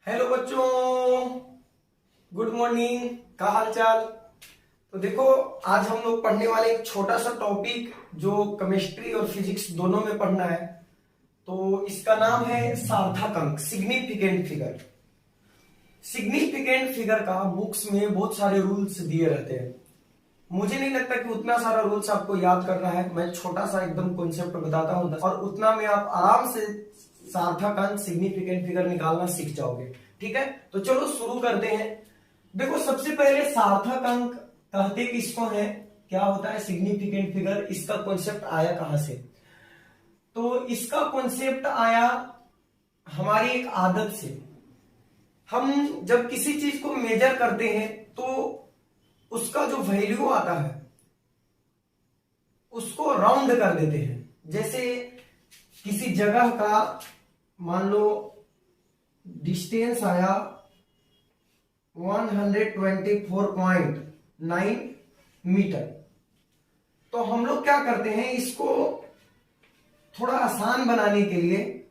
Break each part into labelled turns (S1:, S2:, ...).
S1: Hello बच्चों, good morning. क्या हाल चाल। तो देखो, आज हम लोग पढ़ने वाले एक छोटा सा टॉपिक जो केमिस्ट्री और फिजिक्स दोनों में पढ़ना है। तो इसका नाम है सार्थक अंक, सिग्निफिकेंट फिगर। सिग्निफिकेंट फिगर का बुक्स में बहुत सारे रूल्स दिए रहते हैं। मुझे नहीं लगता कि उतना सारा रूल्स आपको याद करना है। मैं छोटा सा एकदम कॉन्सेप्ट बताता हूं और उतना में आप आराम से सार्थक अंक, सिग्निफिकेंट फिगर निकालना सीख जाओगे। ठीक है, तो चलो शुरू करते हैं। देखो, सबसे पहले सार्थक अंक कहते किसको है, क्या होता है सिग्निफिकेंट फिगर, इसका कॉन्सेप्ट आया कहां से। तो इसका कॉन्सेप्ट आया हमारी एक आदत से। हम जब किसी चीज को मेजर करते हैं तो उसका जो वैल्यू आता है उसको राउंड कर देते हैं। जैसे किसी जगह का मान लो डिस्टेंस आया 124.9 मीटर, तो हम लोग क्या करते हैं, इसको थोड़ा आसान बनाने के लिए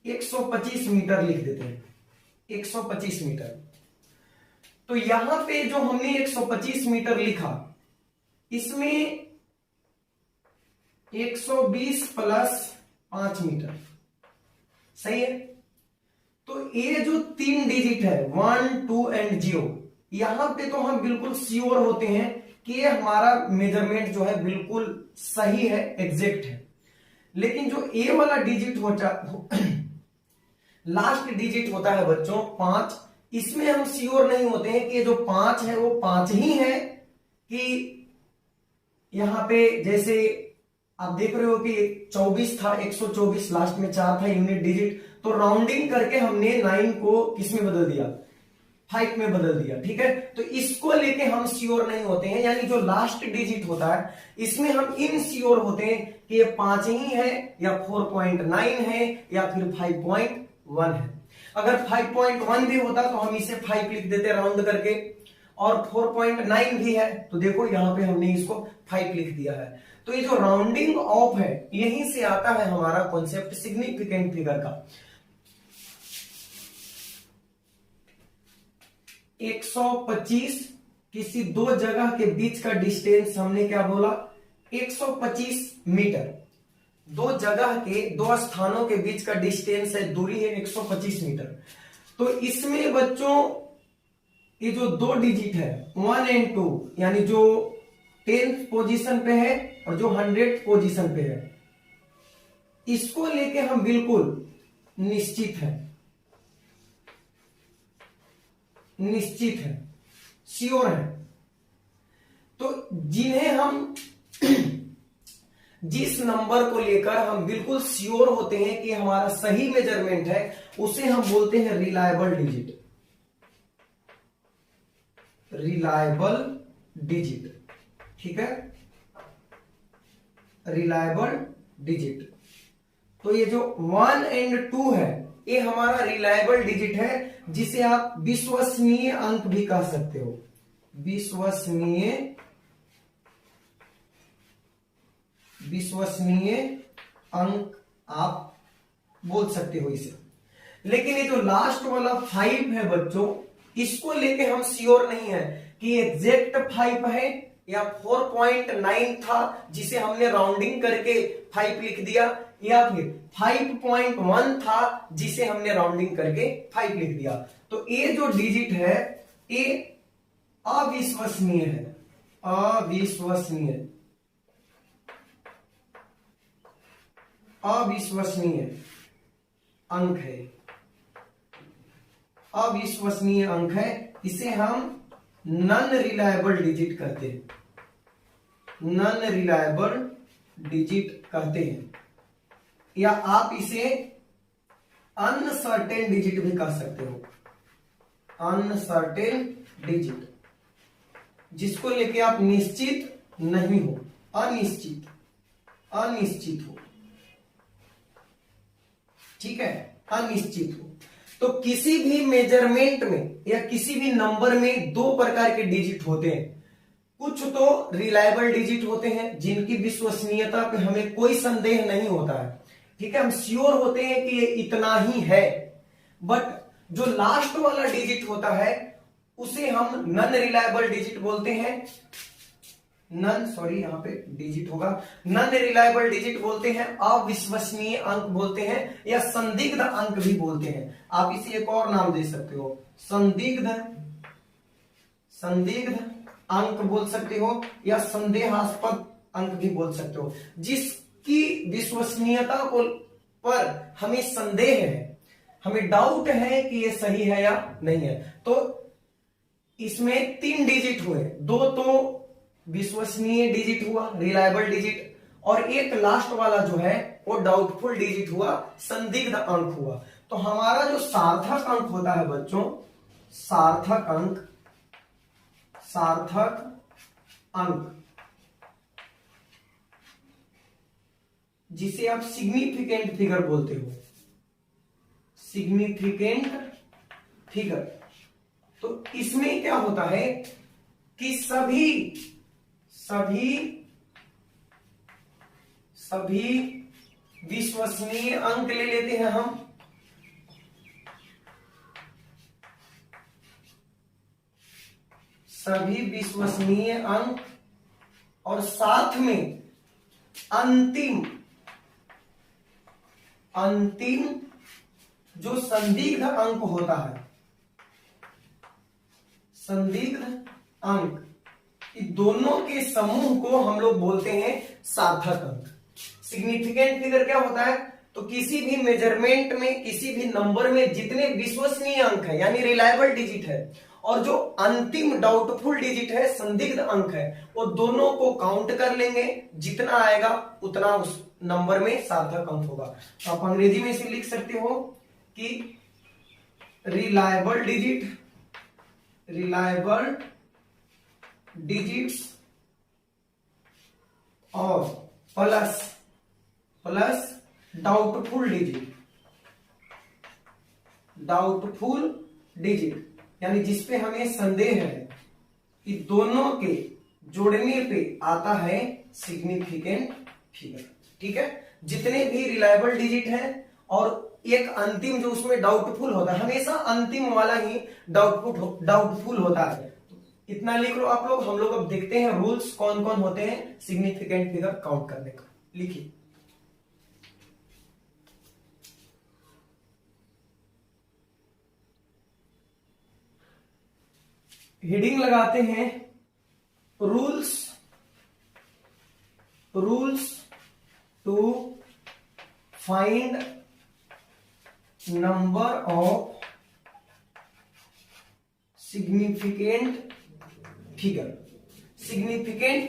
S1: 125 मीटर लिख देते हैं। 125 मीटर। तो यहां पे जो हमने 125 मीटर लिखा, इसमें 120 प्लस 5 मीटर, सही है। तो ये जो 3 डिजिट है 1, 2 एंड 0, यहां पे तो हम बिल्कुल श्योर होते हैं कि ये हमारा मेजरमेंट जो है बिल्कुल सही है, एग्जैक्ट है। लेकिन जो ए वाला डिजिट लास्ट डिजिट होता है बच्चों 5, इसमें हम श्योर नहीं होते हैं कि जो 5 है वो 5 ही है, कि यहां पे जैसे आप देख रहे हो कि 24 था, 124 लास्ट में 4 था यूनिट डिजिट, तो राउंडिंग करके हमने 9 को किस में बदल दिया, 5 में बदल दिया। ठीक है, तो इसको लेके हम श्योर नहीं होते हैं, यानी जो लास्ट डिजिट होता है इसमें हम इनश्योर होते हैं कि ये 5 ही है या 4.9 है या फिर 5.1 है। अगर 5.1 भी होता तो हम इसे 5 लिख देते राउंड करके, और 4.9 भी है तो देखो यहां पे हमने इसको 5 लिख दिया है। तो ये जो राउंडिंग ऑफ है यहीं से आता है हमारा कॉन्सेप्ट सिग्निफिकेंट फिगर का। 125 किसी दो जगह के बीच का डिस्टेंस हमने क्या बोला, 125 मीटर। दो जगह के, दो स्थानों के बीच का डिस्टेंस है, दूरी है 125 मीटर। तो इसमें बच्चों ये जो 2 डिजिट है 1 एंड 2, यानी जो 10th पोजीशन पे है और जो 100th पोजीशन पे है, इसको लेके हम बिल्कुल निश्चित है, श्योर है। तो जिन्हें हम जिस नंबर को लेकर हम बिल्कुल श्योर होते हैं कि हमारा सही मेजरमेंट है, उसे हम बोलते हैं रिलायबल डिजिट। रिलायबल डिजिट, ठीक है, रिलायबल डिजिट। तो ये जो 1 एंड 2 है ये हमारा रिलायबल डिजिट है, जिसे आप विश्वसनीय अंक भी कह सकते हो। विश्वसनीय अंक आप बोल सकते हो इसे। लेकिन ये जो लास्ट वाला 5 है बच्चों, इसको लेके हम श्योर नहीं है कि एग्जैक्ट 5 है या 4.9 था जिसे हमने राउंडिंग करके 5 लिख दिया, या फिर 5.1 था जिसे हमने राउंडिंग करके 5 लिख दिया। तो ये जो डिजिट है ये अविश्वसनीय है, अविश्वसनीय अंक है, अविश्वसनीय अंक है। इसे हम नॉन रिलायबल डिजिट कहते हैं, नॉन रिलायबल डिजिट कहते हैं, या आप इसे अनसर्टेन डिजिट भी कह सकते हो। अनसर्टेन डिजिट, जिसको लेके आप निश्चित नहीं हो, अनिश्चित हो, ठीक है, अनिश्चित हो। तो किसी भी मेजरमेंट में या किसी भी नंबर में 2 प्रकार के डिजिट होते हैं। कुछ तो रिलायबल डिजिट होते हैं जिनकी विश्वसनीयता पे हमें कोई संदेह नहीं होता है, ठीक है, हम श्योर होते हैं कि ये इतना ही है। बट जो लास्ट वाला डिजिट होता है उसे हम नॉन रिलायबल डिजिट बोलते हैं, यहां पे डिजिट होगा, नॉन रिलायबल डिजिट बोलते हैं, अविश्वसनीय अंक बोलते हैं, या संदिग्ध अंक भी बोलते हैं। आप इसे एक और नाम दे सकते हो, संदिग्ध अंक बोल सकते हो, या संदेहास्पद अंक भी बोल सकते हो, जिसकी विश्वसनीयता को पर हमें संदेह है, हमें डाउट है कि ये सही है या नहीं है। तो इसमें 3 डिजिट हुए, 2 तो विश्वसनीय डिजिट हुआ, रिलायबल डिजिट, और एक लास्ट वाला जो है वो डाउटफुल डिजिट हुआ, संदिग्ध अंक हुआ। तो हमारा जो सार्थक अंक होता है बच्चों, सार्थक अंक जिसे आप सिग्निफिकेंट फिगर बोलते हो, सिग्निफिकेंट फिगर, तो इसमें क्या होता है कि सभी विश्वसनीय अंक ले लेते हैं हम, सभी विश्वसनीय अंक, और साथ में अंतिम जो संदिग्ध अंक होता है, संदिग्ध अंक, इन दोनों के समूह को हम लोग बोलते हैं सार्थक अंक। सिग्निफिकेंट फिगर क्या होता है, तो किसी भी मेजरमेंट में, किसी भी नंबर में जितने विश्वसनीय अंक है यानी रिलायबल डिजिट है, और जो अंतिम डाउटफुल डिजिट है, संदिग्ध अंक है, वो दोनों को काउंट कर लेंगे, जितना आएगा उतना उस नंबर में सार्थक अंक होगा। तो आप अंग्रेजी में इसे लिख सकते हो कि रिलायबल डिजिट्स और प्लस डाउटफुल डिजिट यानी जिसपे हमें संदेह है, कि दोनों के जोड़ने पे आता है सिग्निफिकेंट फिगर। ठीक है, जितने भी रिलायबल डिजिट हैं और एक अंतिम जो उसमें डाउटफुल होता है, हमेशा अंतिम वाला ही डाउटफुल होता है। इतना लिख लो आप लोग। हम लोग अब देखते हैं रूल्स कौन कौन होते हैं सिग्निफिकेंट फिगर काउंट करने का। लिखिए, हेडिंग लगाते हैं rules to find number of significant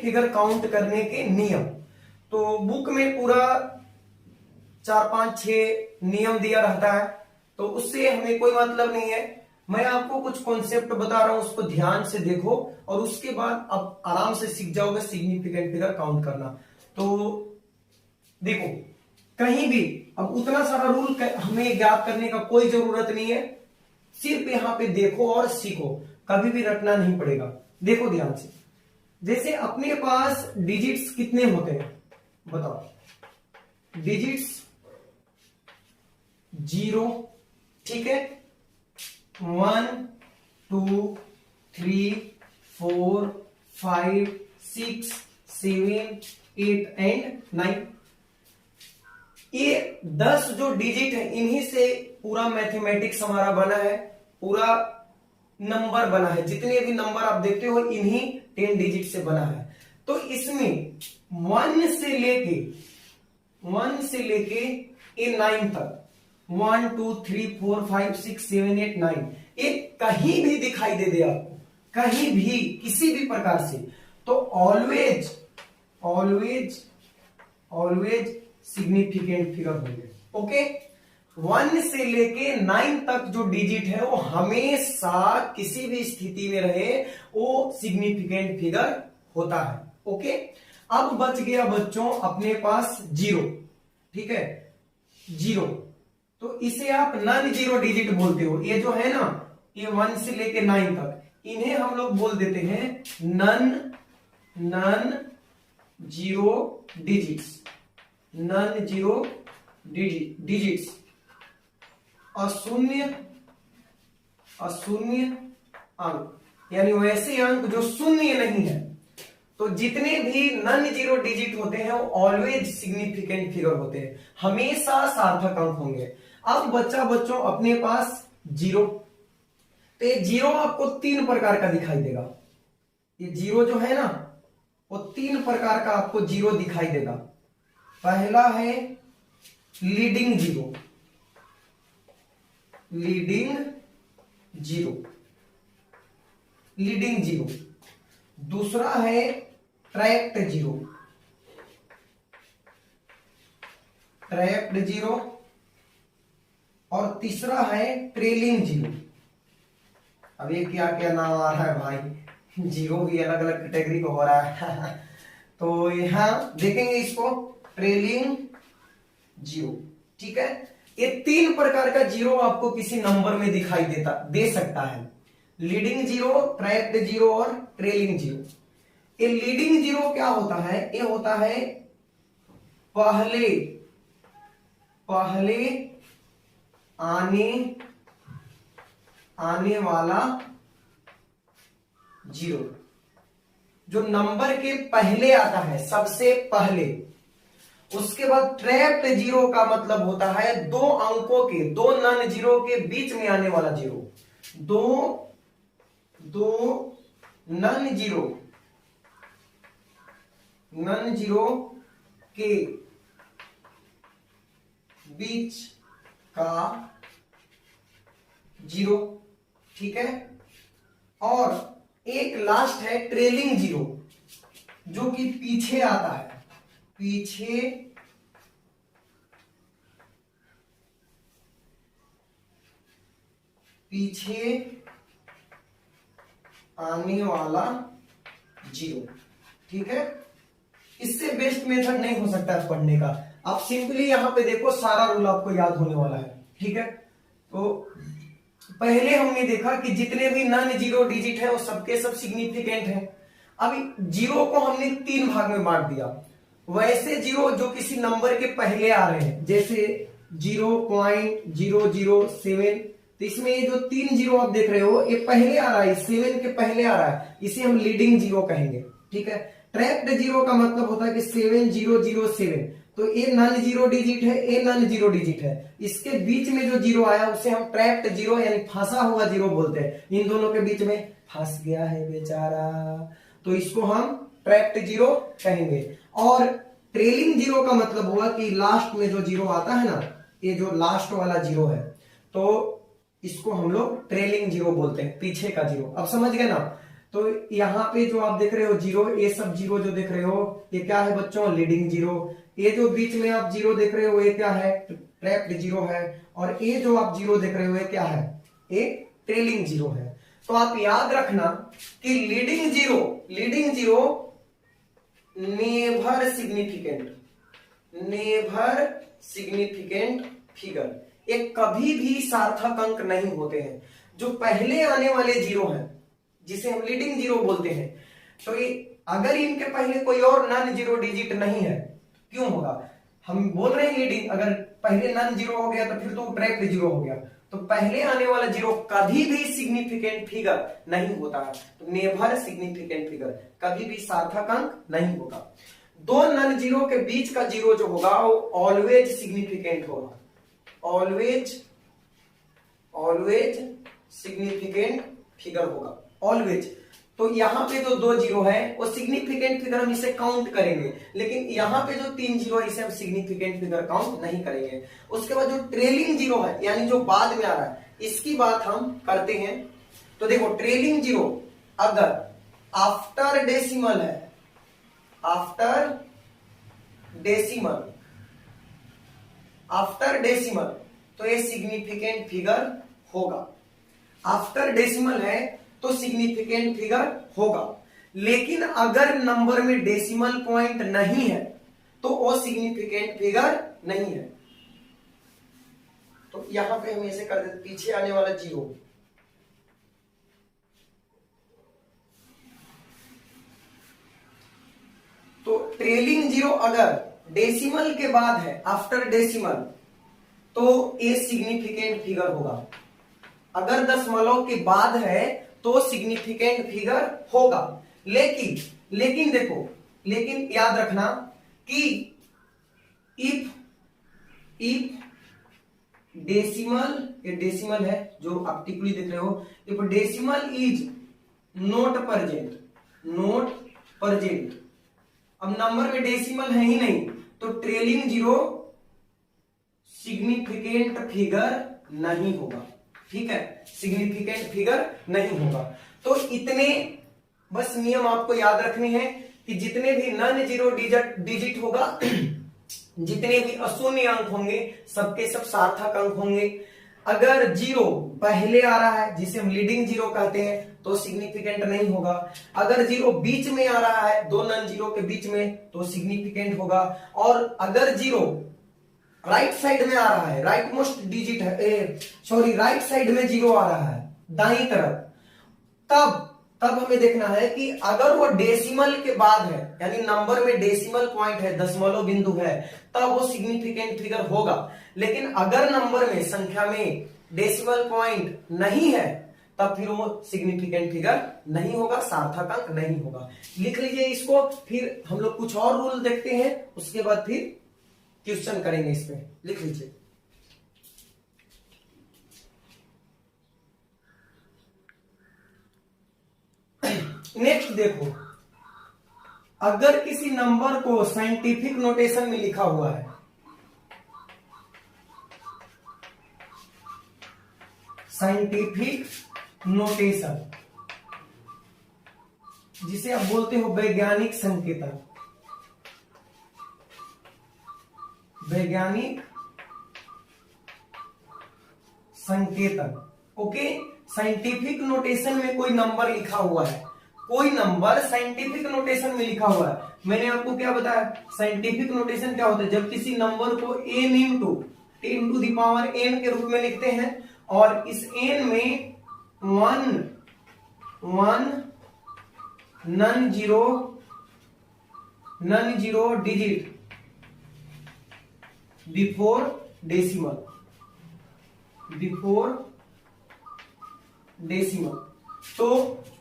S1: figure count करने के नियम। तो बुक में पूरा 4, 5, 6 नियम दिया रहता है, तो उससे हमें कोई मतलब नहीं है। मैं आपको कुछ कॉन्सेप्ट बता रहा हूं, उसको ध्यान से देखो और उसके बाद आप आराम से सीख जाओगे सिग्निफिकेंट फिगर काउंट करना। तो देखो, कहीं भी अब उतना सारा रूल हमें ज्ञात करने का कोई जरूरत नहीं है, सिर्फ यहां पे देखो और सीखो, कभी भी रटना नहीं पड़ेगा। देखो ध्यान से, जैसे अपने पास डिजिट्स कितने होते हैं बताओ? डिजिट्स 0, ठीक है, 1, 2, 3, 4, 5, 6, 7, 8 एंड 9। ये 10 जो डिजिट है, इन्हीं से पूरा मैथमेटिक्स हमारा बना है, पूरा नंबर बना है। जितने भी नंबर आप देखते हो इन्हीं 10 डिजिट से बना है। तो इसमें 1 से लेके ये 9 तक, 1, 2, 3, 4, 5, 6, 7, 8, 9, ये कहीं भी दिखाई दे आपको, कहीं भी किसी भी प्रकार से, तो ऑलवेज सिग्निफिकेंट फिगर होंगे। ओके, 1 से लेके 9 तक जो डिजिट है वो हमेशा किसी भी स्थिति में रहे वो सिग्निफिकेंट फिगर होता है। ओके, अब बच गया बच्चों अपने पास 0, ठीक है, 0, तो इसे आप नॉन जीरो डिजिट बोलते हो। ये जो है ना, ये 1 से लेके 9 तक, इन्हें हम लोग बोल देते हैं नॉन जीरो डिजिट्स। और 0 अशून्य अंक, यानी वैसे अंक जो शून्य नहीं है। तो जितने भी नॉन जीरो डिजिट होते हैं वो ऑलवेज सिग्निफिकेंट फिगर होते हैं, हमेशा सार्थक अंक होंगे। अब बच्चों अपने पास जीरो, तो ये जीरो आपको तीन प्रकार का दिखाई देगा। ये जीरो जो है ना वो तीन प्रकार का आपको जीरो दिखाई देगा। पहला है leading zero, leading zero, leading zero. दूसरा है ट्रैक्ट जीरो, ट्रैक्ट जीरो। और तीसरा है ट्रेलिंग जीरो। अब ये क्या क्या नाम आ रहा है भाई, जीरो भी अलग अलग कैटेगरी का हो रहा है तो यहां देखेंगे इसको, ट्रेलिंग जीरो। ठीक है, ये तीन प्रकार का जीरो आपको किसी नंबर में दिखाई दे सकता है, लीडिंग जीरो, ट्रैक्ट जीरो और ट्रेलिंग जीरो। ये लीडिंग जीरो क्या होता है, ये होता है पहले आने वाला जीरो, जो नंबर के पहले आता है, सबसे पहले। उसके बाद ट्रैप्ड जीरो का मतलब होता है दो अंकों के, दो नॉन जीरो के बीच में आने वाला जीरो, दो नॉन जीरो के बीच का जीरो। ठीक है, और एक लास्ट है ट्रेलिंग जीरो, जो कि पीछे आता है, पीछे आने वाला जीरो। ठीक है, इससे बेस्ट मेथड नहीं हो सकता है पढ़ने का। आप सिंपली यहां पे देखो, सारा रूल आपको याद होने वाला है। ठीक है, तो पहले हमने देखा कि जितने भी नॉन जीरो डिजिट है वो सबके सब सिग्निफिकेंट है। अभी जीरो को हमने तीन भाग में बांट दिया। वैसे जीरो जो किसी नंबर के पहले आ रहे हैं, जैसे 0.007, तो इसमें ये जो तीन जीरो आप देख रहे हो ये पहले आ रहा है, 7 के पहले आ रहा है, इसे हम लीडिंग जीरो कहेंगे। ठीक है, ट्रैप्ड जीरो का मतलब होता है कि 7007, तो ये नॉन जीरो डिजिट है, ये नॉन जीरो डिजिट है, इसके बीच में जो जीरो आया उसे हम ट्रैप्ड जीरो यानी फंसा हुआ जीरो बोलते हैं। इन दोनों के बीच में फंस गया है बेचारा, तो इसको हम ट्रैप्ड जीरो कहेंगे। और ट्रेलिंग जीरो का मतलब हुआ कि लास्ट में जो जीरो आता है ना, ये जो लास्ट वाला जीरो है, तो इसको हम लोग ट्रेलिंग जीरो बोलते हैं, पीछे का जीरो। अब समझ गए ना। तो यहाँ पे जो आप देख रहे हो जीरो, ये सब जीरो जो देख रहे हो ये क्या है बच्चों, लीडिंग जीरो। ये जो बीच में आप जीरो देख रहे हो ये क्या है, ट्रैप्ड जीरो है। और ये जो आप जीरो देख रहे हो ये क्या है, ये ट्रेलिंग जीरो है। तो आप याद रखना कि leading zero never significant figure, ये कभी भी सार्थक अंक नहीं होते हैं। जो पहले आने वाले जीरो हैं जिसे हम लीडिंग जीरो बोलते हैं, तो ये अगर इनके पहले कोई और नॉन जीरो डिजिट नहीं है, क्यों होगा, हम बोल रहे हैं लीडिंग, अगर पहले नॉन जीरो हो गया तो फिर तो ट्रैप्ड जीरो हो गया, तो पहले आने वाला जीरो कभी भी सिग्निफिकेंट फिगर नहीं होता है। तो नेवर सिग्निफिकेंट फिगर, कभी भी सार्थक अंक नहीं होगा। दो नॉन जीरो के बीच का जीरो जो होगा वो ऑलवेज सिग्निफिकेंट होगा, ऑलवेज सिग्निफिकेंट फिगर होगा, ऑलवेज। तो यहां पे जो दो जीरो है वो सिग्निफिकेंट फिगर, हम इसे काउंट करेंगे, लेकिन यहां पे जो तीन जीरो है इसे हम सिग्निफिकेंट फिगर काउंट नहीं करेंगे। उसके बाद जो ट्रेलिंग जीरो है, यानी जो बाद में आ रहा है, इसकी बात हम करते हैं। तो देखो ट्रेलिंग जीरो अगर आफ्टर डेसिमल है, आफ्टर डेसिमल तो ये सिग्निफिकेंट फिगर होगा। आफ्टर डेसिमल है तो सिग्निफिकेंट फिगर होगा। लेकिन अगर नंबर में डेसिमल पॉइंट नहीं है तो वो सिग्निफिकेंट फिगर नहीं है। तो यहां पे हम ऐसे कर देते, पीछे आने वाला जीरो, तो ट्रेलिंग जीरो अगर डेसिमल के बाद है, आफ्टर डेसिमल, तो ये सिग्निफिकेंट फिगर होगा। अगर दशमलव के बाद है तो सिग्निफिकेंट फिगर होगा। लेकिन देखो, लेकिन याद रखना कि इफ डेसिमल, ये डेसिमल है जो आप टिप्पणी देख रहे हो, if decimal is not present, अब नंबर में डेसिमल है ही नहीं तो ट्रेलिंग जीरो सिग्निफिकेंट फिगर नहीं होगा। ठीक है, सिग्निफिकेंट फिगर नहीं होगा। तो इतने बस नियम आपको याद रखने हैं कि जितने भी नॉन जीरो डिजिट होगा, जितने भी अशून्य अंक होंगे, सबके सब सार्थक अंक होंगे। अगर जीरो पहले आ रहा है जिसे हम लीडिंग जीरो कहते हैं तो सिग्निफिकेंट नहीं होगा। अगर जीरो बीच में आ रहा है, दो नॉन जीरो के बीच में, तो सिग्निफिकेंट होगा। और अगर जीरो राइट साइड में आ रहा है, राइट मोस्ट डिजिट है, सॉरी राइट साइड में जीरो आ रहा है दाईं तरफ, तब हमें देखना है कि अगर वो डेसिमल के बाद है, यानी नंबर में डेसिमल पॉइंट है, दशमलव बिंदु है, तब वो सिग्निफिकेंट फिगर होगा। लेकिन अगर नंबर में, संख्या में डेसिमल पॉइंट नहीं है, तब फिर वो सिग्निफिकेंट फिगर नहीं होगा, सार्थक अंक नहीं होगा। लिख लीजिए इसको, फिर हम लोग कुछ और रूल देखते हैं, उसके बाद फिर क्वेश्चन करेंगे। इसमें लिख लीजिए। नेक्स्ट देखो, अगर किसी नंबर को साइंटिफिक नोटेशन में लिखा हुआ है, साइंटिफिक नोटेशन जिसे आप बोलते हो वैज्ञानिक संकेतन, वैज्ञानिक संकेतन, ओके। साइंटिफिक नोटेशन में कोई नंबर लिखा हुआ है, कोई नंबर साइंटिफिक नोटेशन में लिखा हुआ है। मैंने आपको क्या बताया, साइंटिफिक नोटेशन क्या होता है, जब किसी नंबर को n into 10 to the power n के रूप में लिखते हैं और इस n में one non zero digit before decimal, तो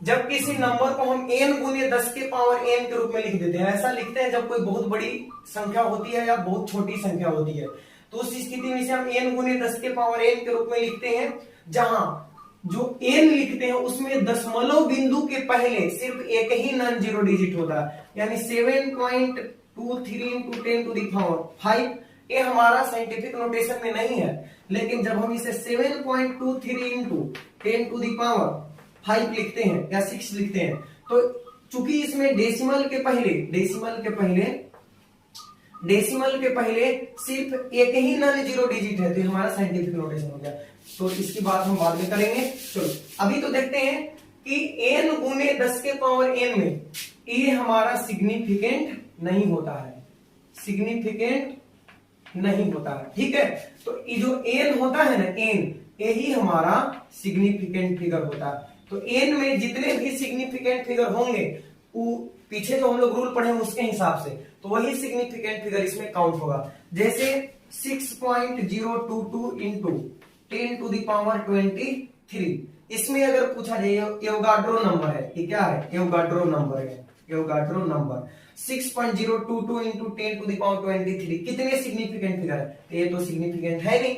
S1: जब किसी नंबर को हम n गुने 10 के पावर n के रूप में लिख देते हैं, ऐसा लिखते हैं जब कोई बहुत बड़ी संख्या होती है या बहुत छोटी संख्या होती है, तो उस स्थिति में इसे हम n गुने 10 के पावर n के रूप में लिखते हैं, जहां जो n लिखते हैं उसमें दशमलव बिंदु के पहले सिर्फ एक ही नॉन जीरो डिजिट होता है, यानी 7.23 इंटू 10 टू द पावर 5। ये हमारा साइंटिफिक नोटेशन में नहीं है, लेकिन जब हम इसे 7.23 इंटू 10 टू द पावर 5 लिखते हैं या 6 लिखते हैं, तो चूंकि इसमें डेसिमल के पहले सिर्फ एक ही नॉन जीरो डिजिट है, तो हमारा साइंटिफिक नोटेशन हो गया। तो इसकी बात हम बाद में करेंगे। चलो अभी तो देखते हैं कि n गुने 10 के पावर n में ये हमारा सिग्निफिकेंट नहीं होता है, सिग्निफिकेंट नहीं होता है। ठीक है, तो ये जो n होता है ना, n यही हमारा सिग्निफिकेंट फिगर होता है। तो n में जितने भी सिग्निफिकेंट फिगर होंगे, वो पीछे जो हम लोग रूल पढ़े उसके हिसाब से, तो वही सिग्निफिकेंट फिगर इसमें काउंट होगा। जैसे 6.022 इंटू 10 टू द पावर 23, इसमें अगर पूछा जाए, एवोगाड्रो नंबर है, ये क्या है, एवोगाड्रो नंबर है, Avogadro number 6.022 into 10 to the power 23 कितने सिग्निफिकेंट फिगर है, ये तो सिग्निफिकेंट है नहीं,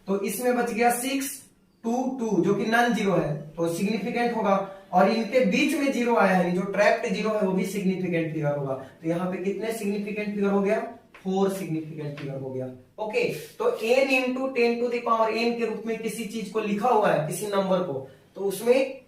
S1: तो इसमें बच गया 622 जो कि नॉन जीरो है, तो सिग्निफिकेंट होगा। और इनके बीच में जीरो आया है, जो ट्रैप्ड जीरो है वो भी सिग्निफिकेंट फिगर होगा। तो यहाँ पे कितने सिग्निफिकेंट फिगर हो गया, 4 सिग्निफिकेंट फिगर हो गया। ओके, तो n into 10 to the power n के रूप में किसी चीज को लिखा हुआ है, किसी नंबर को, तो उसमें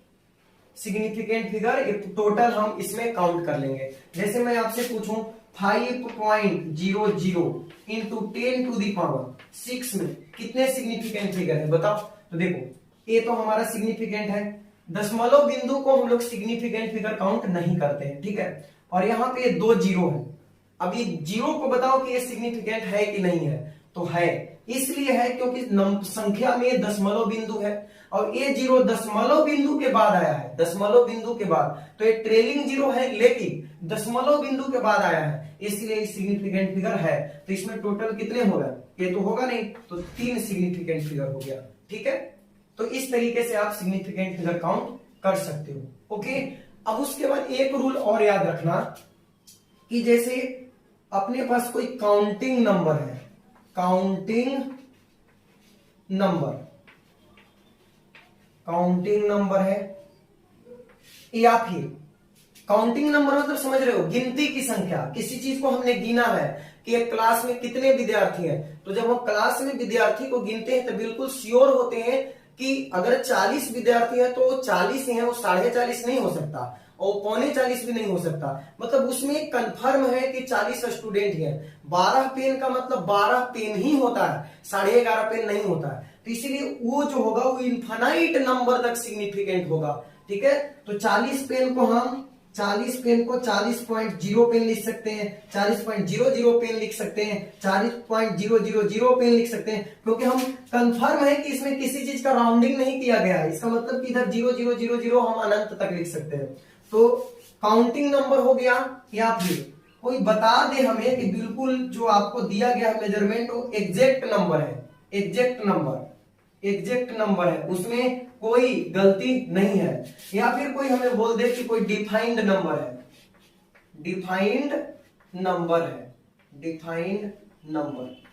S1: सिग्निफिकेंट फिगर टोटल हम इसमें काउंट कर लेंगे। जैसे मैं आपसे पूछूं 5.00 इंटू 10 टू द पावर 6 में कितने सिग्निफिकेंट फिगर है बताओ। तो देखो ये तो हमारा सिग्निफिकेंट है, दशमलव बिंदु को हम लोग सिग्निफिकेंट फिगर काउंट नहीं करते हैं। ठीक है, और यहाँ पे 2 जीरो है। अभी जीरो को बताओ कि ये सिग्निफिकेंट है कि नहीं है, तो है, इसलिए है क्योंकि संख्या में दशमलव बिंदु है, और ये जीरो दशमलव बिंदु के बाद आया है, दशमलव बिंदु के बाद, तो ये ट्रेलिंग जीरो है लेकिन दशमलव बिंदु के बाद आया है, इसलिए सिग्निफिकेंट फिगर है। तो इसमें टोटल कितने हो गए, ये तो होगा नहीं, तो 3 सिग्निफिकेंट फिगर हो गया। ठीक है, तो इस तरीके से आप सिग्निफिकेंट फिगर काउंट कर सकते हो। ओके, अब उसके बाद एक रूल और याद रखना कि जैसे अपने पास कोई काउंटिंग नंबर है, काउंटिंग नंबर है, या फिर काउंटिंग नंबर मतलब समझ रहे हो, गिनती की संख्या, किसी चीज को हमने गिना है कि एक क्लास में कितने विद्यार्थी हैं, तो जब हम क्लास में विद्यार्थी को गिनते हैं तो बिल्कुल श्योर होते हैं कि अगर 40 विद्यार्थी है तो 40 ही है, वो 40.5 नहीं हो सकता और 39.5 भी नहीं हो सकता, मतलब उसमें कंफर्म है कि 40 स्टूडेंट हैं। 12 पेन का मतलब 12 पेन ही होता है, 11.5 पेन नहीं होता है, तो इसीलिए वो जो होगा वो इनफाइनाइट नंबर तक सिग्निफिकेंट होगा। ठीक है, तो 40 पेन को 40.0 पेन लिख सकते हैं, 40.00 पेन लिख सकते हैं, 40.000 पेन लिख सकते हैं, क्योंकि हम कंफर्म है कि इसमें किसी चीज का राउंडिंग नहीं किया गया है, इसका मतलब कि इधर 0000 हम अनंत तक लिख सकते हैं। तो काउंटिंग नंबर हो गया, या फिर कोई बता दे हमें कि बिल्कुल जो आपको दिया गया है मेजरमेंट वो एग्जैक्ट नंबर है, उसमें कोई गलती नहीं है, या फिर कोई हमें बोल दे कि कोई डिफाइंड नंबर है,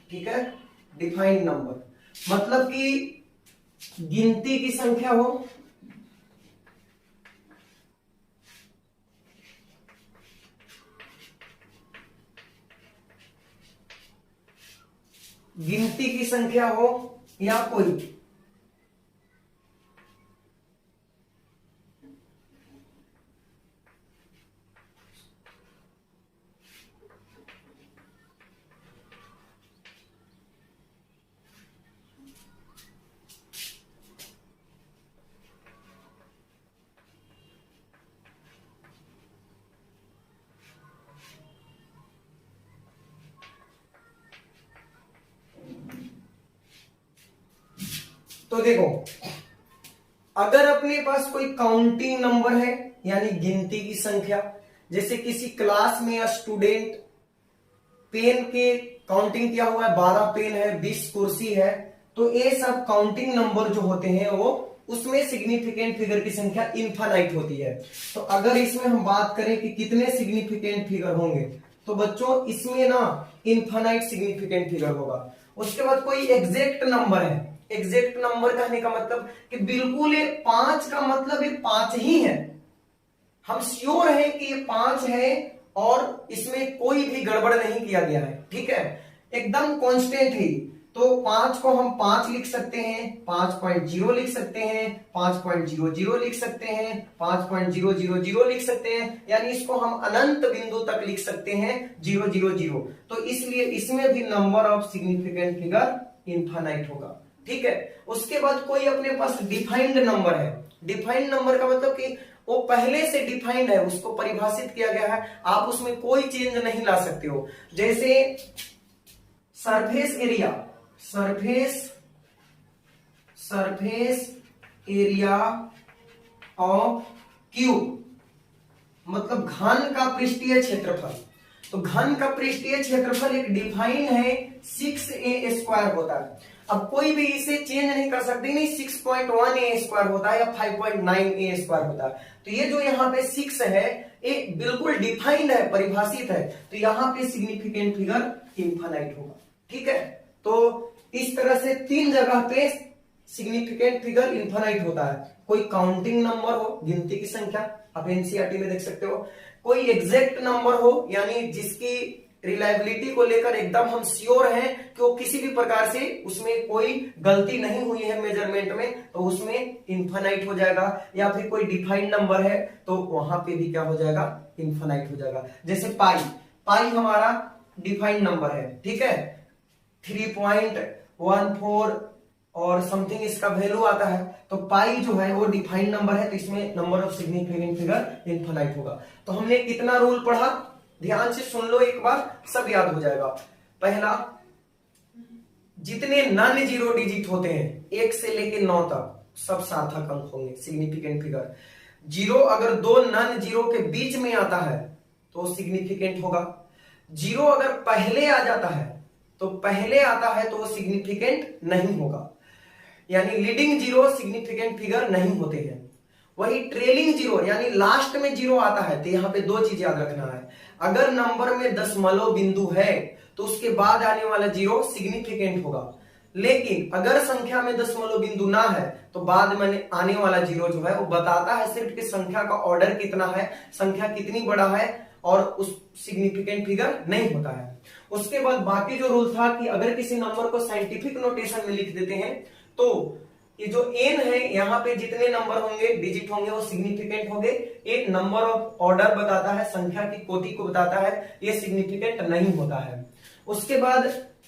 S1: ठीक है, डिफाइंड नंबर मतलब कि गिनती की संख्या हो, या कोई तो देखो, अगर अपने पास कोई काउंटिंग नंबर है यानी गिनती की संख्या, जैसे किसी क्लास में स्टूडेंट पेन के काउंटिंग किया हुआ है, 12 पेन है, 20 कुर्सी है, तो ये सब काउंटिंग नंबर जो होते हैं वो उसमें सिग्निफिकेंट फिगर की संख्या इनफाइनाइट होती है। तो अगर इसमें हम बात करें कि कितने सिग्निफिकेंट फिगर होंगे, तो बच्चों इसमें ना इनफाइनाइट सिग्निफिकेंट फिगर होगा। उसके बाद कोई एग्जैक्ट नंबर है, एग्जैक्ट नंबर कहने का मतलब कि बिल्कुल ये 5 का मतलब ये 5 ही है, हम श्योर है कि ये 5 है और इसमें कोई भी गड़बड़ नहीं किया गया है, ठीक है, एकदम कांस्टेंट है। तो 5 को हम 5 लिख सकते हैं, 5.0 लिख सकते हैं, 5.00 लिख सकते हैं, 5.000 लिख सकते हैं, यानी इसको हम अनंत बिंदु तक लिख सकते हैं 000। तो इसलिए इसमें भी number of significant figure infinite होगा। ठीक है, उसके बाद कोई अपने पास डिफाइंड नंबर है, डिफाइंड नंबर का मतलब कि वो पहले से डिफाइंड है, उसको परिभाषित किया गया है, आप उसमें कोई चेंज नहीं ला सकते हो। जैसे सरफेस एरिया ऑफ क्यूब मतलब घन का पृष्ठीय क्षेत्रफल, तो घन का पृष्ठीय क्षेत्रफल एक डिफाइन है 6a² होता है। अब कोई भी इसे चेंज नहीं कर सकते, नहीं 6.1a² होता है या 5.9a² होता है। तो ये जो यहाँ पे 6 है ये बिल्कुल डिफाइंड है, परिभाषित है, तो यहाँ पे सिग्निफिकेंट फिगर इनफाइनाइट होगा। ठीक है, तो इस तरह से 3 जगह पे सिग्निफिकेंट फिगर इनफाइनाइट होता है। कोई काउंटिंग नंबर हो, गिनती की संख्या, आप एनसीईआरटी में देख सकते हो, कोई एग्जैक्ट नंबर हो यानी जिसकी रिलायबिलिटी को लेकर एकदम हम श्योर हैं कि वो किसी भी प्रकार से उसमें कोई गलती नहीं हुई है मेजरमेंट में, तो उसमें इनफाइनाइट हो जाएगा। या फिर कोई डिफाइंड नंबर है तो वहां पे भी क्या हो जाएगा, इनफाइनाइट हो जाएगा। जैसे पाई हमारा डिफाइंड नंबर है, ठीक है, 3.14 और समथिंग इसका वैल्यू आता है, तो पाई जो है वो डिफाइंड नंबर है, तो इसमें number of significant figure infinite होगा। तो हमने कितना रूल पढ़ा, ध्यान से सुन लो एक बार, सब याद हो जाएगा। पहला, जितने नॉन जीरो डिजिट होते हैं 1 से लेके 9 तक सब सार्थक अंक होंगे, सिग्निफिकेंट फिगर। जीरो अगर 2 नॉन जीरो के बीच में आता है तो सिग्निफिकेंट होगा। जीरो अगर पहले आ जाता है तो वो सिग्निफिकेंट नहीं होगा। यानी लीडिंग जीरो सिग्निफिकेंट फिगर नहीं होते हैं। वही ट्रेलिंग जीरो यानी लास्ट में जीरो आता है, तो यहाँ पे दो चीज याद रखना है। अगर नंबर में दशमलव बिंदु है तो उसके बाद आने वाला जीरो सिग्निफिकेंट होगा, लेकिन अगर संख्या में दशमलव बिंदु ना है तो बाद में आने वाला जीरो जो है वो बताता है सिर्फ कि संख्या का ऑर्डर कितना है, संख्या कितनी बड़ा है, और उस सिग्निफिकेंट फिगर नहीं होता है। उसके बाद बाकी जो रूल था कि अगर किसी नंबर को साइंटिफिक नोटेशन में लिख देते हैं तो ये जो n है यहाँ पे जितने नंबर होंगे, डिजिट होंगे, वो सिग्निफिकेंट होंगे। एक नंबर ऑफ ऑर्डर बताता है, संख्या की कोटि को बताता है, ये सिग्निफिकेंट नहीं होता है। उसके बाद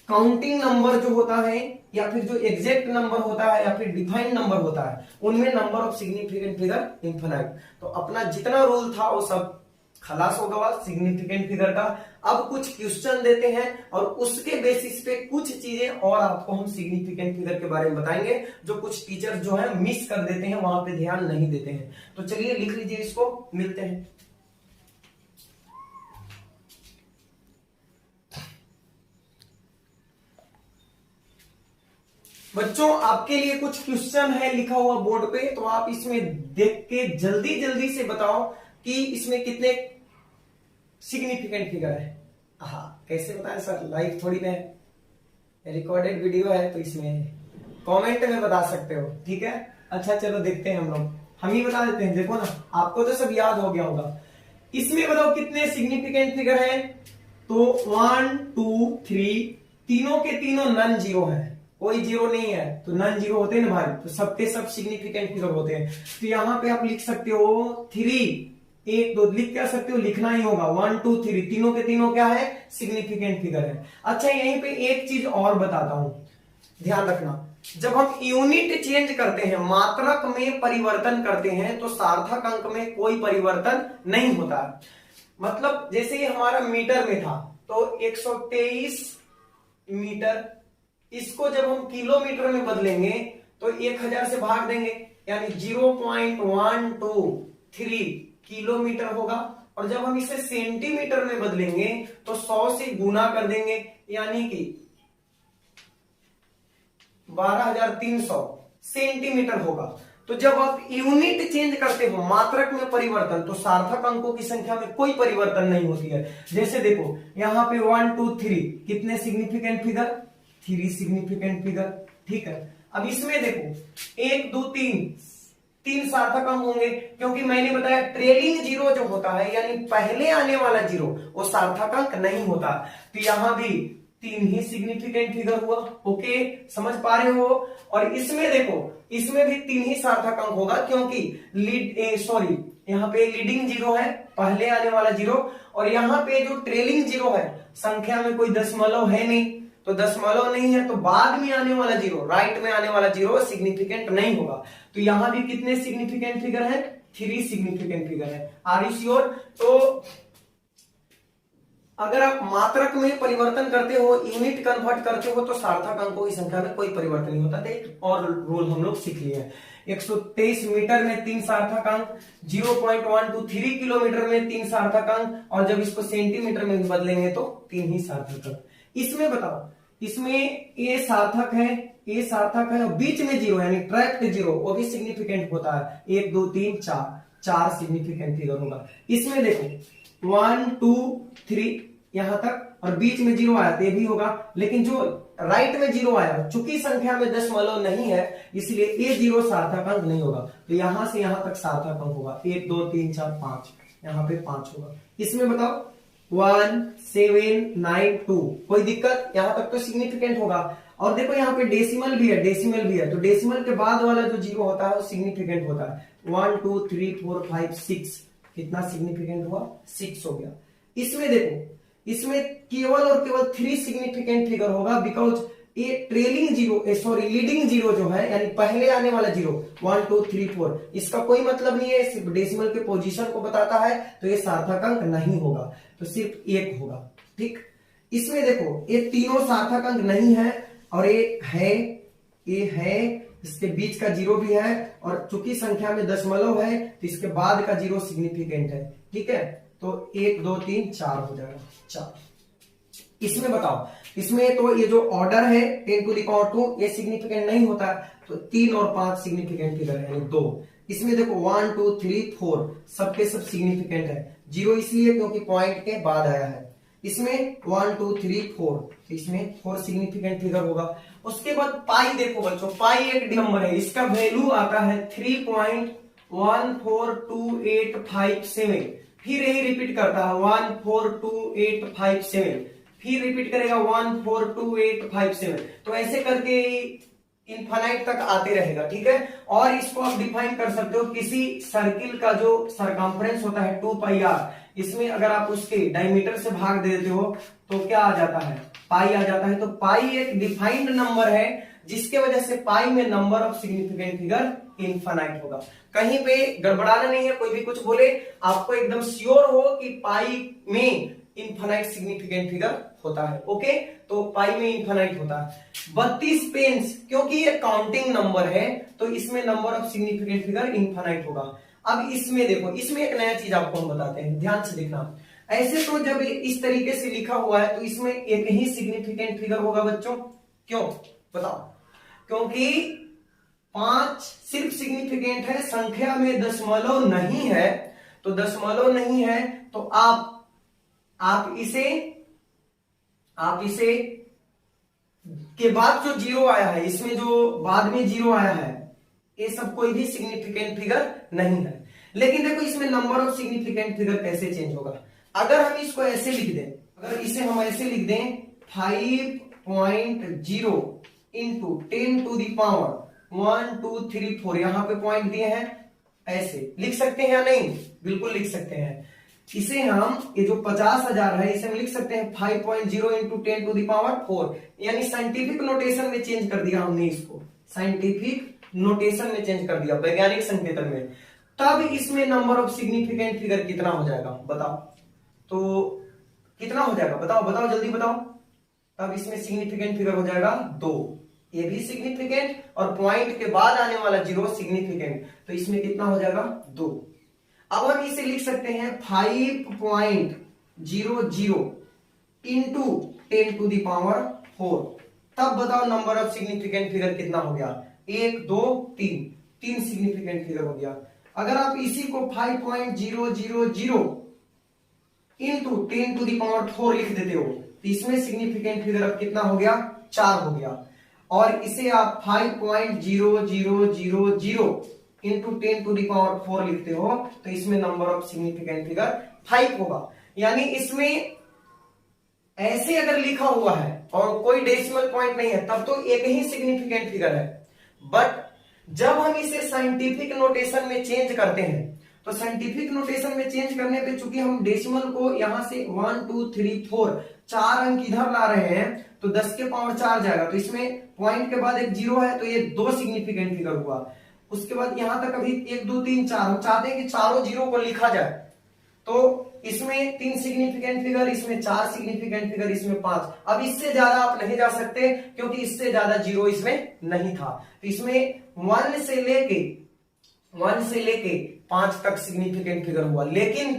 S1: काउंटिंग नंबर जो होता है या फिर जो एग्जैक्ट नंबर होता है या फिर डिफाइंड नंबर होता है, उनमें number of significant figure infinite. तो अपना जितना रूल था वो सब खलास होगा सिग्निफिकेंट फिगर का। अब कुछ क्वेश्चन देते हैं और उसके बेसिस पे कुछ चीजें और आपको हम सिग्निफिकेंट फिगर के बारे में बताएंगे, जो कुछ टीचर जो है मिस कर देते हैं, वहां पे ध्यान नहीं देते हैं। तो चलिए लिख लीजिए इसको, मिलते हैं। बच्चों आपके लिए कुछ क्वेश्चन है लिखा हुआ बोर्ड पे, तो आप इसमें देख के जल्दी जल्दी से बताओ कि इसमें कितने सिग्निफिकेंट फिगर है। हाँ कैसे बताएं सर, लाइव थोड़ी ना है, रिकॉर्डेड वीडियो है, तो इसमें कमेंट में बता सकते हो, ठीक है। अच्छा चलो देखते हैं, हम ही बता देते हैं। देखो ना, आपको तो सब याद हो गया होगा। इसमें बताओ कितने सिग्निफिकेंट फिगर है। तो 1 2 3 तीनों के तीनों नन जीरो है, कोई जीरो नहीं है, तो नन जीरो होते हैं ना भाई, तो सबके सब सिग्निफिकेंट फिगर होते हैं। तो यहाँ पे आप लिख सकते हो 3 1 2 लिख क्या सकते हो, लिखना ही होगा 1 2 3 तीनों के तीनों क्या है, सिग्निफिकेंट फिगर है। अच्छा यहीं पे एक चीज और बताता हूं, ध्यान रखना। जब हम यूनिट चेंज करते हैं, मात्रक में परिवर्तन करते हैं, तो सार्थक अंक में कोई परिवर्तन नहीं होता। मतलब जैसे ये हमारा मीटर में था तो 123 मीटर, इसको जब हम किलोमीटर में बदलेंगे तो 1000 से भाग देंगे, यानी 0.123 किलोमीटर होगा। और जब हम इसे सेंटीमीटर में बदलेंगे तो 100 से गुना कर देंगे, यानी कि 12300 सेंटीमीटर होगा। तो जब आप यूनिट चेंज करते हो, मात्रक में परिवर्तन, तो सार्थक अंकों की संख्या में कोई परिवर्तन नहीं होती है। जैसे देखो यहाँ पे 1 2 3 कितने सिग्निफिकेंट फिगर, 3 सिग्निफिकेंट फिगर, ठीक है। अब इसमें देखो 1 2 3 सार्थक अंक होंगे, क्योंकि मैंने बताया ट्रेलिंग जीरो जो होता है यानी पहले आने वाला जीरो, वो सार्थक अंक नहीं होता। तो यहां भी 3 ही सिग्निफिकेंट फिगर हुआ। ओके, समझ पा रहे हो। और इसमें देखो, इसमें भी 3 ही सार्थक अंक होगा, क्योंकि यहाँ पे लीडिंग जीरो है, पहले आने वाला जीरो, और यहाँ पे जो ट्रेलिंग जीरो है, संख्या में कोई दशमलव है नहीं, तो दशमलव नहीं है तो बाद में आने वाला जीरो, राइट में आने वाला जीरो सिग्निफिकेंट नहीं होगा। तो यहां भी कितने सिग्निफिकेंट फिगर है, 3 सिग्निफिकेंट फिगर है। Are you sure. तो अगर आप मात्रक में परिवर्तन करते हो, यूनिट कन्वर्ट करते हो, तो सार्थक अंकों की संख्या में कोई परिवर्तन नहीं होता। और रूल हम लोग सीख लिए हैं। 123 मीटर में 3 सार्थक अंक, 0.123 किलोमीटर में 3 सार्थक अंक, और जब इसको सेंटीमीटर में बदलेंगे तो 3 ही सार्थक अंक। इसमें बताओ, इसमें ए सार्थक है, ए सार्थक है, और बीच में जीरो यानी ट्रैक्ट जीरो, वो भी सिग्निफिकेंट होता है। 1 2 3 4 सिग्निफिकेंट फिगर होगा। इसमें देखो 1 2 3 यहां तक, और बीच में जीरो आया तो ये भी होगा। लेकिन जो राइट में जीरो आया, चूंकि संख्या में दशमलव नहीं है, इसलिए ये जीरो सार्थक अंक नहीं होगा। तो यहां से यहां तक सार्थक अंक होगा, 1 2 3 4 5, यहाँ पे 5 होगा। इसमें बताओ 1 7 9 2, कोई दिक्कत, यहां तक तो सिग्निफिकेंट होगा। और देखो यहाँ पे डेसिमल भी है, डेसिमल भी है, तो डेसिमल के बाद वाला जो जीरो होता है वो सिग्निफिकेंट होता है। 1 2 3 4 5 6, कितना सिग्निफिकेंट हुआ, 6 हो गया। इसमें देखो, इसमें केवल और केवल 3 सिग्निफिकेंट फिगर होगा, बिकॉज ये ट्रेलिंग जीरो, लीडिंग जीरो जो है, यानी पहले आने वाला जीरो 1 2 3 4, इसका कोई मतलब नहीं है, सिर्फ डेसिमल के पोजीशन को बताता है, तो ये सार्थक अंक नहीं होगा, तो सिर्फ 1 होगा। ठीक, इसमें देखो ये तीनों सार्थक अंक नहीं है, और ये है, इसके बीच का जीरो भी है, और चूंकि संख्या में दशमलव है तो इसके बाद का जीरो सिग्निफिकेंट है। ठीक है, तो 1 2 3 4 हो जाएगा, 4। इसमें बताओ, इसमें तो ये जो ऑर्डर है 10 टू द पावर 2 ये सिग्निफिकेंट नहीं होता, तो 3 और 5 सिग्निफिकेंट फिगर है, यानी 2। इसमें देखो 1 2 3 4 सबके सब सिग्निफिकेंट है, 0 इसलिए क्योंकि पॉइंट के बाद आया है। इसमें 1 2 3 4, तो इसमें 4 सिग्निफिकेंट फिगर होगा। उसके बाद पाई देखो बच्चों, पाई एक नंबर है, इसका वैल्यू आता है 3.14287, फिर यही रिपीट करता है 14287, फिर रिपीट करेगा 14287, तो ऐसे करके इनफाइनाइट तक आते रहेगा, ठीक है। और इसको आप डिफाइन कर सकते हो, किसी सर्किल का जो सरकमफ्रेंस होता है 2πr, इसमें अगर आप उसके डायमीटर से भाग देते हो तो क्या आ जाता है, पाई आ जाता है। तो पाई एक डिफाइंड नंबर है, जिसके वजह से पाई में number of significant figure infinite होगा। कहीं पे गड़बड़ाना नहीं है, कोई भी कुछ बोले आपको एकदम श्योर हो कि पाई में इनफाइनाइट सिग्निफिकेंट फिगर होता है, ओके। तो पाई में इनफाइनाइट होता है। 32 पेंस, क्योंकि ये काउंटिंग नंबर है तो इसमें number of significant figure infinite होगा। अब इसमें देखो, इसमें एक नया चीज आपको हम बताते हैं, ध्यान से देखना। ऐसे तो जब इस तरीके से लिखा हुआ है तो इसमें एक ही सिग्निफिकेंट फिगर होगा बच्चों, क्यों बताओ? क्योंकि 5 सिर्फ सिग्निफिकेंट है, संख्या में दशमलव नहीं है, तो दशमलव नहीं है तो आप इसे के बाद जो 0 आया है, इसमें जो बाद में 0 आया है, ये सब कोई भी सिग्निफिकेंट फिगर नहीं है। लेकिन देखो इसमें नंबर ऑफ सिग्निफिकेंट फिगर कैसे चेंज होगा। अगर हम इसको ऐसे लिख दें, अगर इसे हम ऐसे लिख दें 5.0 इंटू 10 टू दी पावर 1 2 3 4, यहां पे पॉइंट दिए हैं, ऐसे लिख सकते हैं या नहीं? बिल्कुल लिख सकते हैं। इसे हम, ये जो 50,000 है, इसे हम लिख सकते हैं 5.0 इंटू 10 टू दी पावर 4, यानी साइंटिफिक नोटेशन में चेंज कर दिया हमने इसको, साइंटिफिक नोटेशन में चेंज कर दिया, वैज्ञानिक संकेतन में। तब इसमें नंबर ऑफ सिग्निफिकेंट फिगर कितना हो जाएगा बताओ? तो कितना हो जाएगा बताओ जल्दी बताओ। तब इसमें सिग्निफिकेंट फिगर हो जाएगा 2, ये भी सिग्निफिकेंट और पॉइंट के बाद आने वाला 0 सिग्निफिकेंट, तो इसमें कितना हो जाएगा 2। अब हम इसे लिख सकते हैं 5.00 इंटू 10 टू दी पावर 4, तब बताओ नंबर ऑफ सिग्निफिकेंट फिगर कितना हो गया? 1 2 3 सिग्निफिकेंट फिगर हो गया। अगर आप इसी को 5.000 इंटू 10 टू दी पावर 4 लिख देते हो तो इसमें सिग्निफिकेंट फिगर अब कितना हो गया? 4 हो गया। और इसे आप 5.0000 इंटू 10 टू दी पावर 4 लिखते हो तो इसमें नंबर ऑफ सिग्निफिकेंट फिगर 5 होगा। यानी इसमें ऐसे अगर लिखा हुआ है और कोई डेसिमल पॉइंट नहीं है तब तो एक ही सिग्निफिकेंट फिगर है, बट जब हम इसे साइंटिफिक नोटेशन में चेंज करते हैं तो साइंटिफिक नोटेशन में चेंज करने पे चूंकि हम डेसिमल को यहां से 1 2 3 4 4 अंक इधर ला रहे हैं तो 10 के पावर 4 जाएगा, तो इसमें पॉइंट के बाद एक 0 है तो ये 2 सिग्निफिकेंट फिगर हुआ। उसके बाद यहां तक अभी 1 2 3 4, हम चाहते हैं कि चारों 0 को लिखा जाए, तो इसमें 3 सिग्निफिकेंट फिगर, इसमें 4 सिग्निफिकेंट फिगर, इसमें 5। अब इससे ज्यादा आप नहीं जा सकते क्योंकि इससे ज्यादा 0 इसमें नहीं था, तो इसमें 1 से लेके 5 तक सिग्निफिकेंट फिगर हुआ। लेकिन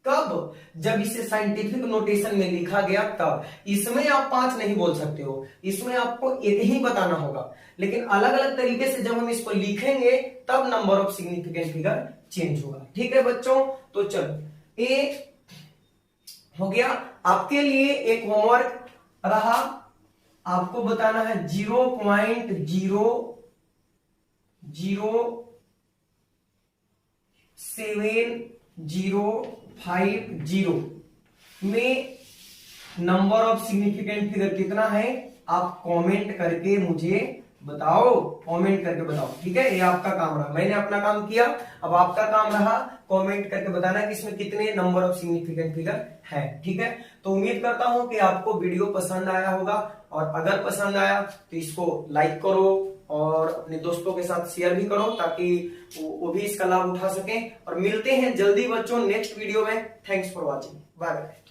S1: कब? जब इसे साइंटिफिक नोटेशन में लिखा गया तब। इसमें आप 5 नहीं बोल सकते हो, इसमें आपको एक ही बताना होगा, लेकिन अलग अलग तरीके से जब हम इसको लिखेंगे तब number of significant figure change होगा। ठीक है बच्चों, तो चलो ये हो गया। आपके लिए एक होमवर्क रहा, आपको बताना है 0.07050 में नंबर ऑफ सिग्निफिकेंट फिगर कितना है, आप कमेंट करके मुझे बताओ, कमेंट करके बताओ। ठीक है, ये आपका काम रहा, मैंने अपना काम किया, अब आपका काम रहा कमेंट करके बताना कि इसमें कितने नंबर ऑफ सिग्निफिकेंट फिगर है। ठीक है, तो उम्मीद करता हूं कि आपको वीडियो पसंद आया होगा, और अगर पसंद आया तो इसको लाइक करो और अपने दोस्तों के साथ शेयर भी करो ताकि वो भी इसका लाभ उठा सकें। और मिलते हैं जल्दी बच्चों नेक्स्ट वीडियो में। Thanks for watching, bye bye.